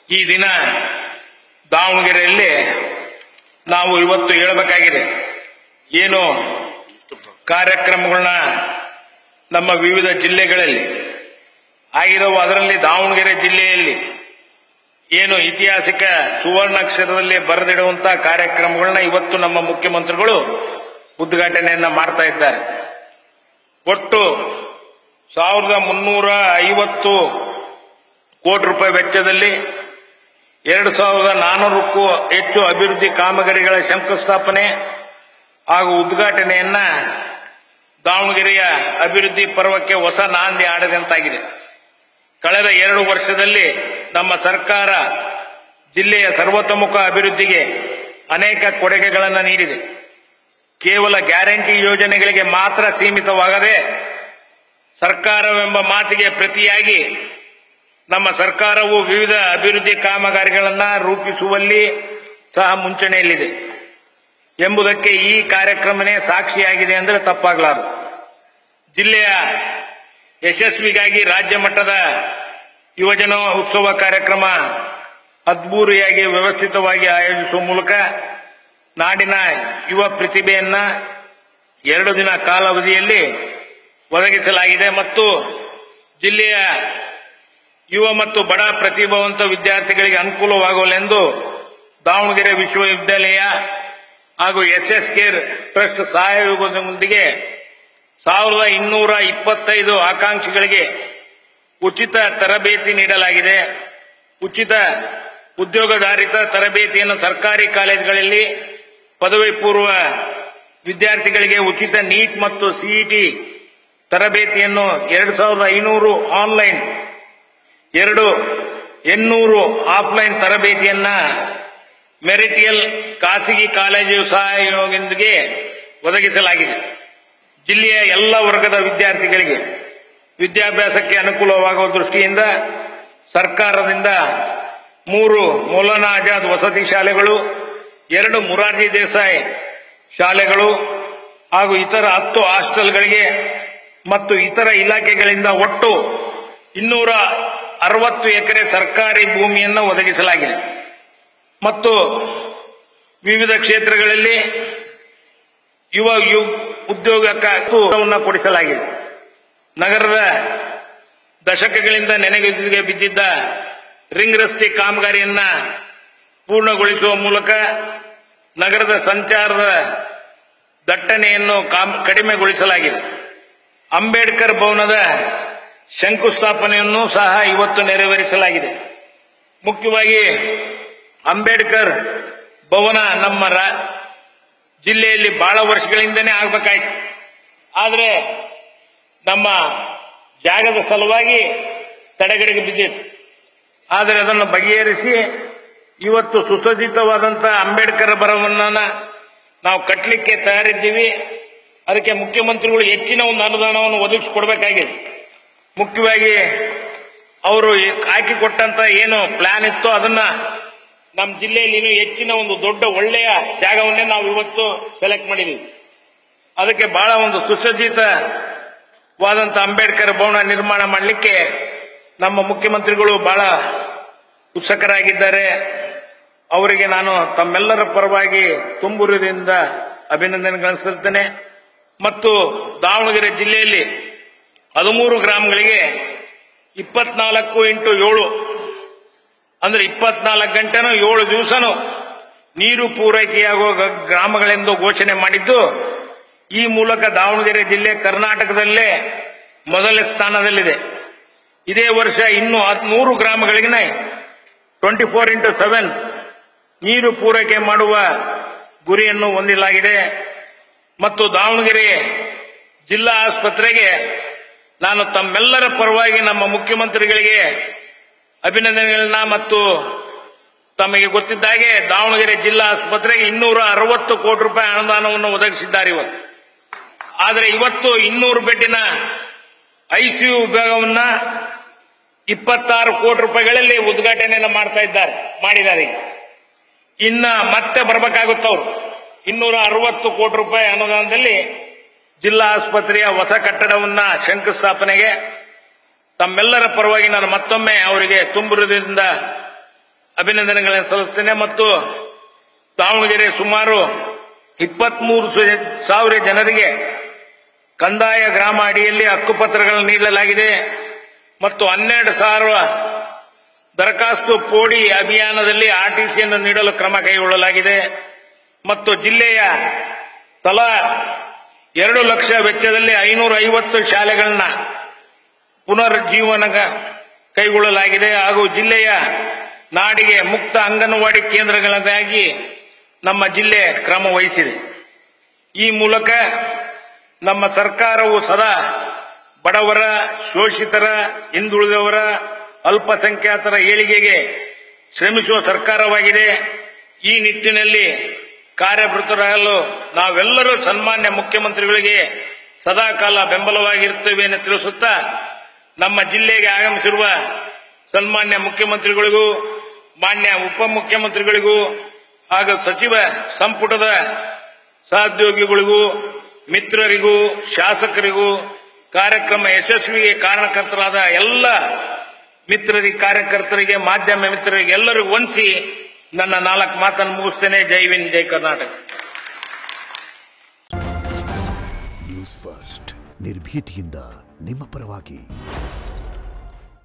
ಈ ದಿನ ದಾವಣಗೆರೆಯಲ್ಲಿ ನಾವು ಇವತ್ತು ಹೇಳಬೇಕಾಗಿದೆ. ಏನು ಕಾರ್ಯಕ್ರಮಗಳನ್ನ ನಮ್ಮ ವಿವಿಧ ಜಿಲ್ಲೆಗಳಲ್ಲಿ ಆಗಿರುವ, ಅದರಲ್ಲಿ ದಾವಣಗೆರೆ ಜಿಲ್ಲೆಯಲ್ಲಿ ಏನು ಐತಿಹಾಸಿಕ ಸುವರ್ಣಾಕ್ಷರದಲ್ಲಿ ಬರೆದಿಡುವಂತಹ ಕಾರ್ಯಕ್ರಮಗಳನ್ನ ಇವತ್ತು ನಮ್ಮ ಮುಖ್ಯಮಂತ್ರಿಗಳು ಉದ್ಘಾಟನೆಯನ್ನ ಮಾಡ್ತಾ ಇದ್ದಾರೆ. ಒಟ್ಟು 1350 ಕೋಟಿ ರೂಪಾಯಿ ವೆಚ್ಚದಲ್ಲಿ 2400ಕ್ಕೂ ಹೆಚ್ಚು ಅಭಿವೃದ್ಧಿ ಕಾಮಗಾರಿಗಳ ಶಂಕುಸ್ಥಾಪನೆ ಹಾಗೂ ಉದ್ಘಾಟನೆಯನ್ನ ದಾವಣಗೆರೆಯ ಅಭಿವೃದ್ಧಿ ಪರ್ವಕ್ಕೆ ಹೊಸ ನಾಂದಿ ಹಾಡಿದಂತಾಗಿದೆ. ಕಳೆದ 2 ವರ್ಷದಲ್ಲಿ ನಮ್ಮ ಸರ್ಕಾರ ಜಿಲ್ಲೆಯ ಸರ್ವತೋಮುಖ ಅಭಿವೃದ್ಧಿಗೆ ಅನೇಕ ಕೊಡುಗೆಗಳನ್ನು ನೀಡಿದೆ. ಕೇವಲ ಗ್ಯಾರಂಟಿ ಯೋಜನೆಗಳಿಗೆ ಮಾತ್ರ ಸೀಮಿತವಾಗದೆ ಸರ್ಕಾರವೆಂಬ ಮಾತಿಗೆ ಪ್ರತಿಯಾಗಿ ನಮ್ಮ ಸರ್ಕಾರವು ವಿವಿಧ ಅಭಿವೃದ್ಧಿ ಕಾಮಗಾರಿಗಳನ್ನು ರೂಪಿಸುವಲ್ಲಿ ಸಹ ಮುಂಚೂಣಿಯಲ್ಲಿದೆ ಎಂಬುದಕ್ಕೆ ಈ ಕಾರ್ಯಕ್ರಮನೇ ಸಾಕ್ಷಿಯಾಗಿದೆ ಅಂದರೆ ತಪ್ಪಾಗಲಾರದು. ಜಿಲ್ಲೆಯ ಯಶಸ್ವಿಗಾಗಿ ರಾಜ್ಯ ಮಟ್ಟದ ಯುವಜನ ಉತ್ಸವ ಕಾರ್ಯಕ್ರಮ ಅದ್ಭುರಿಯಾಗಿ ವ್ಯವಸ್ಥಿತವಾಗಿ ಆಯೋಜಿಸುವ ಮೂಲಕ ನಾಡಿನ ಯುವ ಪ್ರತಿಭೆಯನ್ನ 2 ದಿನ ಕಾಲಾವಧಿಯಲ್ಲಿ ಒದಗಿಸಲಾಗಿದೆ ಮತ್ತು ಜಿಲ್ಲೆಯ ಯುವ ಮತ್ತು ಬಡ ಪ್ರತಿಭಾವಂತ ವಿದ್ಯಾರ್ಥಿಗಳಿಗೆ ಅನುಕೂಲವಾಗಲೆಂದು ದಾವಣಗೆರೆ ವಿಶ್ವವಿದ್ಯಾಲಯ ಹಾಗೂ ಎಸ್ಎಸ್ ಕೇರ್ ಟ್ರಸ್ಟ್ ಸಹಯೋಗದೊಂದಿಗೆ 1225 ಆಕಾಂಕ್ಷಿಗಳಿಗೆ ಉಚಿತ ತರಬೇತಿ ನೀಡಲಾಗಿದೆ. ಉಚಿತ ಉದ್ಯೋಗಾಧಾರಿತ ತರಬೇತಿಯನ್ನು ಸರ್ಕಾರಿ ಕಾಲೇಜುಗಳಲ್ಲಿ ಪದವಿ ಪೂರ್ವ ವಿದ್ಯಾರ್ಥಿಗಳಿಗೆ ಉಚಿತ ನೀಟ್ ಮತ್ತು ಸಿಇಟಿ ತರಬೇತಿಯನ್ನು 2500 ಆನ್ಲೈನ್ 800 ಆಫ್ಲೈನ್ ತರಬೇತಿಯನ್ನ ಮೆರಿಟಿಯಲ್ ಖಾಸಗಿ ಕಾಲೇಜು ಸಹಯೋಗದೊಂದಿಗೆ ಒದಗಿಸಲಾಗಿದೆ. ಜಿಲ್ಲೆಯ ಎಲ್ಲ ವರ್ಗದ ವಿದ್ಯಾರ್ಥಿಗಳಿಗೆ ವಿದ್ಯಾಭ್ಯಾಸಕ್ಕೆ ಅನುಕೂಲವಾಗುವ ದೃಷ್ಟಿಯಿಂದ ಸರ್ಕಾರದಿಂದ 3 ಮೌಲಾನಾ ಆಜಾದ್ ವಸತಿ ಶಾಲೆಗಳು, 2 ಮೊರಾರ್ಜಿ ದೇಸಾಯಿ ಶಾಲೆಗಳು ಹಾಗೂ ಇತರ 10 ಹಾಸ್ಟೆಲ್ಗಳಿಗೆ ಮತ್ತು ಇತರ ಇಲಾಖೆಗಳಿಂದ ಒಟ್ಟು 260 ಎಕರೆ ಸರ್ಕಾರಿ ಭೂಮಿಯನ್ನು ಒದಗಿಸಲಾಗಿದೆ ಮತ್ತು ವಿವಿಧ ಕ್ಷೇತ್ರಗಳಲ್ಲಿ ಯುವ ಉದ್ಯೋಗವನ್ನು ಕೊಡಿಸಲಾಗಿದೆ. ನಗರದ ದಶಕಗಳಿಂದ ನೆನೆಗುದಿಗೆ ಬಿದ್ದಿದ್ದ ರಿಂಗ್ ರಸ್ತೆ ಕಾಮಗಾರಿಯನ್ನ ಪೂರ್ಣಗೊಳಿಸುವ ಮೂಲಕ ನಗರದ ಸಂಚಾರದ ದಟ್ಟಣೆಯನ್ನು ಕಡಿಮೆಗೊಳಿಸಲಾಗಿದೆ. ಅಂಬೇಡ್ಕರ್ ಭವನದ ಶಂಕುಸ್ಥಾಪನೆಯನ್ನು ಸಹ ಇವತ್ತು ನೆರವೇರಿಸಲಾಗಿದೆ. ಮುಖ್ಯವಾಗಿ ಅಂಬೇಡ್ಕರ್ ಭವನ ನಮ್ಮ ಜಿಲ್ಲೆಯಲ್ಲಿ ಬಹಳ ವರ್ಷಗಳಿಂದನೇ ಆಗಬೇಕಾಯಿತು. ಆದರೆ ನಮ್ಮ ಜಾಗದ ಸಲುವಾಗಿ ತಡೆಗಡೆಗೆ ಬಿದ್ದಿತ್ತು. ಆದರೆ ಅದನ್ನು ಬಗೆಹರಿಸಿ ಇವತ್ತು ಸುಸಜ್ಜಿತವಾದಂತಹ ಅಂಬೇಡ್ಕರ್ ಭವನವನ್ನು ನಾವು ಕಟ್ಟಲಿಕ್ಕೆ ತಯಾರಿದ್ದೀವಿ. ಅದಕ್ಕೆ ಮುಖ್ಯಮಂತ್ರಿಗಳು ಹೆಚ್ಚಿನ ಒಂದು ಅನುದಾನವನ್ನು ಒದಗಿಸಿಕೊಡಬೇಕಾಗಿದೆ. ಮುಖ್ಯವಾಗಿ ಅವರು ಹಾಕಿಕೊಟ್ಟಂತ ಏನು ಪ್ಲಾನ್ ಇತ್ತು ಅದನ್ನ ನಮ್ಮ ಜಿಲ್ಲೆಯಲ್ಲಿ ಇನ್ನೂ ಹೆಚ್ಚಿನ ಒಂದು ದೊಡ್ಡ ಒಳ್ಳೆಯ ಜಾಗವನ್ನೇ ನಾವು ಇವತ್ತು ಸೆಲೆಕ್ಟ್ ಮಾಡಿದ್ದೀವಿ. ಅದಕ್ಕೆ ಬಹಳ ಒಂದು ಸುಸಜ್ಜಿತವಾದಂತಹ ಅಂಬೇಡ್ಕರ್ ಭವನ ನಿರ್ಮಾಣ ಮಾಡಲಿಕ್ಕೆ ನಮ್ಮ ಮುಖ್ಯಮಂತ್ರಿಗಳು ಬಹಳ ಉತ್ಸುಕರಾಗಿದ್ದಾರೆ. ಅವರಿಗೆ ನಾನು ತಮ್ಮೆಲ್ಲರ ಪರವಾಗಿ ತುಂಬುವುದರಿಂದ ಅಭಿನಂದನೆಗಳನ್ನು ಸಲ್ಲಿಸುತ್ತೇನೆ. ಮತ್ತು ದಾವಣಗೆರೆ ಜಿಲ್ಲೆಯಲ್ಲಿ 13 ಗ್ರಾಮಗಳಿಗೆ 24x7 ಅಂದ್ರೆ 24 ಗಂಟೆನೂ 7 ದಿವಸನೂ ನೀರು ಪೂರೈಕೆಯಾಗುವ ಗ್ರಾಮಗಳೆಂದು ಘೋಷಣೆ ಮಾಡಿದ್ದು, ಈ ಮೂಲಕ ದಾವಣಗೆರೆ ಜಿಲ್ಲೆ ಕರ್ನಾಟಕದಲ್ಲೇ ಮೊದಲ ಸ್ಥಾನದಲ್ಲಿದೆ. ಇದೇ ವರ್ಷ ಇನ್ನು 100 ಗ್ರಾಮಗಳಿಗೆ 24x7 ನೀರು ಪೂರೈಕೆ ಮಾಡುವ ಗುರಿಯನ್ನು ಹೊಂದಲಾಗಿದೆ. ಮತ್ತು ದಾವಣಗೆರೆ ಜಿಲ್ಲಾ ಆಸ್ಪತ್ರೆಗೆ ನಾನು ತಮ್ಮೆಲ್ಲರ ಪರವಾಗಿ ನಮ್ಮ ಮುಖ್ಯಮಂತ್ರಿಗಳಿಗೆ ಅಭಿನಂದನೆಗಳನ್ನ ಮತ್ತು ತಮಗೆ ಗೊತ್ತಿದ್ದ ಹಾಗೆ ದಾವಣಗೆರೆ ಜಿಲ್ಲಾ ಆಸ್ಪತ್ರೆಗೆ 260 ಕೋಟಿ ರೂಪಾಯಿ ಅನುದಾನವನ್ನು ಒದಗಿಸಿದ್ದಾರೆ ಇವತ್ತು. ಆದರೆ ಇವತ್ತು 200 ಬೆಡ್ಡಿನ ಐಸಿಯು ವಿಭಾಗವನ್ನ 26 ಕೋಟಿ ರೂಪಾಯಿಗಳಲ್ಲಿ ಉದ್ಘಾಟನೆಯನ್ನು ಮಾಡಿದ್ದಾರೆ. ಇನ್ನ ಮತ್ತೆ ಬರಬೇಕಾಗುತ್ತವ್ರು 260 ಕೋಟಿ ರೂಪಾಯಿ ಅನುದಾನದಲ್ಲಿ ಜಿಲ್ಲಾ ಆಸ್ಪತ್ರೆಯ ಹೊಸ ಕಟ್ಟಡವನ್ನ ಶಂಕುಸ್ಥಾಪನೆಗೆ ತಮ್ಮೆಲ್ಲರ ಪರವಾಗಿ ನಾನು ಮತ್ತೊಮ್ಮೆ ಅವರಿಗೆ ತುಂಬುವುದರಿಂದ ಅಭಿನಂದನೆಗಳನ್ನು ಸಲ್ಲಿಸುತ್ತೇನೆ. ಮತ್ತು ದಾವಣಗೆರೆ ಸುಮಾರು 23,000 ಜನರಿಗೆ ಕಂದಾಯ ಗ್ರಾಮ ಅಡಿಯಲ್ಲಿ ಹಕ್ಕುಪತ್ರಗಳನ್ನು ನೀಡಲಾಗಿದೆ ಮತ್ತು 12,000 ದರಖಾಸ್ತು ಪೋಡಿ ಅಭಿಯಾನದಲ್ಲಿ ಆರ್ಟಿಸಿಯನ್ನು ನೀಡಲು ಕ್ರಮ ಕೈಗೊಳ್ಳಲಾಗಿದೆ ಮತ್ತು ಜಿಲ್ಲೆಯ ತಲಾ 2 ಲಕ್ಷ ವೆಚ್ಚದಲ್ಲಿ 550 ಶಾಲೆಗಳನ್ನ ಪುನರುಜ್ಜೀವನ ಕೈಗೊಳ್ಳಲಾಗಿದೆ ಹಾಗೂ ಜಿಲ್ಲೆಯ ನಾಡಿಗೆ ಮುಕ್ತ ಅಂಗನವಾಡಿ ಕೇಂದ್ರಗಳಾಗಿ ನಮ್ಮ ಜಿಲ್ಲೆ ಕ್ರಮ ವಹಿಸಿದೆ. ಈ ಮೂಲಕ ನಮ್ಮ ಸರ್ಕಾರವು ಸದಾ ಬಡವರ, ಶೋಷಿತರ, ಹಿಂದುಳಿದವರ, ಅಲ್ಪಸಂಖ್ಯಾತರ ಏಳಿಗೆಗೆ ಶ್ರಮಿಸುವ ಸರ್ಕಾರವಾಗಿದೆ. ಈ ನಿಟ್ಟಿನಲ್ಲಿ ಕಾರ್ಯಪ್ರವೃತ್ತರಾಗಲು ನಾವೆಲ್ಲರೂ ಸನ್ಮಾನ್ಯ ಮುಖ್ಯಮಂತ್ರಿಗಳಿಗೆ ಸದಾಕಾಲ ಬೆಂಬಲವಾಗಿರುತ್ತೇವೆ ಎಂದು ತಿಳಿಸುತ್ತಾ, ನಮ್ಮ ಜಿಲ್ಲೆಗೆ ಆಗಮಿಸಿರುವ ಸನ್ಮಾನ್ಯ ಮುಖ್ಯಮಂತ್ರಿಗಳಿಗೂ ಮಾನ್ಯ ಉಪಮುಖ್ಯಮಂತ್ರಿಗಳಿಗೂ ಹಾಗೂ ಸಚಿವ ಸಂಪುಟದ ಸಹೋದ್ಯೋಗಿಗಳಿಗೂ, ಮಿತ್ರರಿಗೂ, ಶಾಸಕರಿಗೂ, ಕಾರ್ಯಕ್ರಮ ಯಶಸ್ವಿಗೆ ಕಾರಣಕರ್ತರಾದ ಎಲ್ಲ ಮಿತ್ರರಿಗೆ, ಕಾರ್ಯಕರ್ತರಿಗೆ, ಮಾಧ್ಯಮ ಮಿತ್ರರಿಗೆ ಎಲ್ಲರಿಗೂ ವಂದಿಸಿ ನನ್ನ 4 ಮಾತನ್ನು ಮುಗಿಸ್ತೇನೆ. ಜೈ ಹಿಂದ್, ಜೈ ಕರ್ನಾಟಕ. ನ್ಯೂಸ್ ಫಸ್ಟ್ ನಿರ್ಭೀತಿಯಿಂದ ನಿಮ್ಮ ಪರವಾಗಿ.